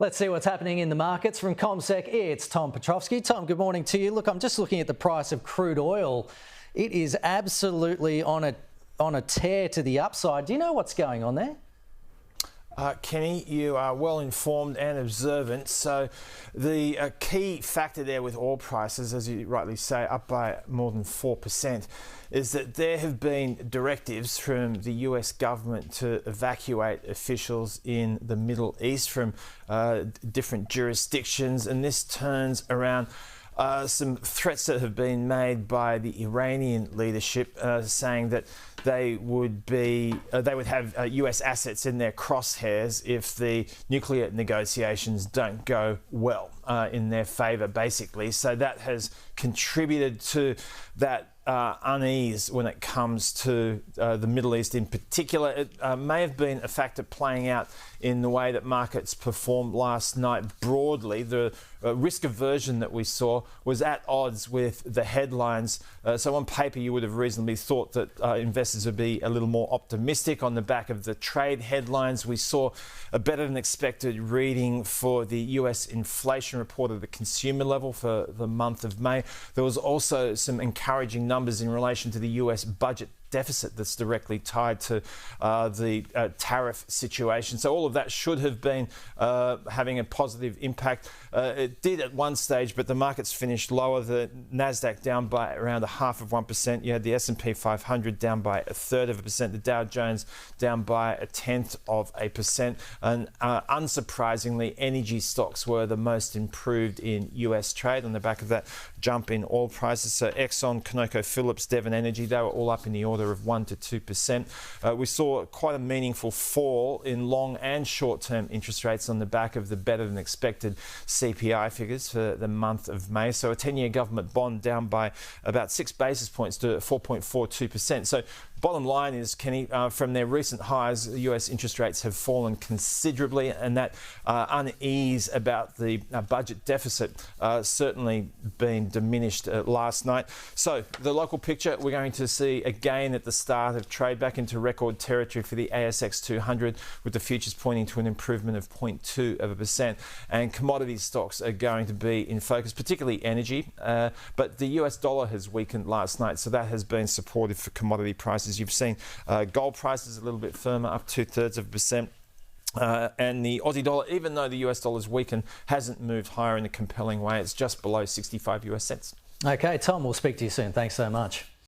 Let's see what's happening in the markets from CommSec. It's Tom Piotrowski. Tom, good morning to you. Look, I'm just looking at the price of crude oil. It is absolutely on a tear to the upside. Do you know what's going on there? Kenny, you are well informed and observant. So the key factor there with oil prices, as you rightly say, up by more than 4%, is that there have been directives from the US government to evacuate officials in the Middle East from different jurisdictions. And this turns around some threats that have been made by the Iranian leadership, saying that they would have US assets in their crosshairs if the nuclear negotiations don't go well in their favour, basically. So that has contributed to that unease when it comes to the Middle East in particular. It may have been a factor playing out in the way that markets performed last night broadly. The risk aversion that we saw was at odds with the headlines. So on paper, you would have reasonably thought that investors would be a little more optimistic on the back of the trade headlines. We saw a better than expected reading for the US inflation report at the consumer level for the month of May. There was also some encouraging numbers in relation to the US budget deficit that's directly tied to the tariff situation. So all of that should have been having a positive impact. It did at one stage, but the markets finished lower. The Nasdaq down by around 0.5%. You had the S&P 500 down by 1/3%. The Dow Jones down by 0.1%. And unsurprisingly, energy stocks were the most improved in US trade on the back of that jump in oil prices. So Exxon, ConocoPhillips, Devon Energy, they were all up in the order of 1 to 2%. We saw quite a meaningful fall in long and short-term interest rates on the back of the better than expected CPI figures for the month of May. So a 10-year government bond down by about 6 basis points to 4.42%. So bottom line is, Kenny, from their recent highs, the US interest rates have fallen considerably, and that unease about the budget deficit certainly been diminished last night. So the local picture, we're going to see again at the start of trade back into record territory for the ASX 200, with the futures pointing to an improvement of 0.2%. And commodity stocks are going to be in focus, particularly energy. But the US dollar has weakened last night, so that has been supportive for commodity prices. You've seen gold prices a little bit firmer, up 0.2%. And the Aussie dollar, even though the US dollar's weakened, hasn't moved higher in a compelling way. It's just below 65 US cents. Okay, Tom, we'll speak to you soon. Thanks so much.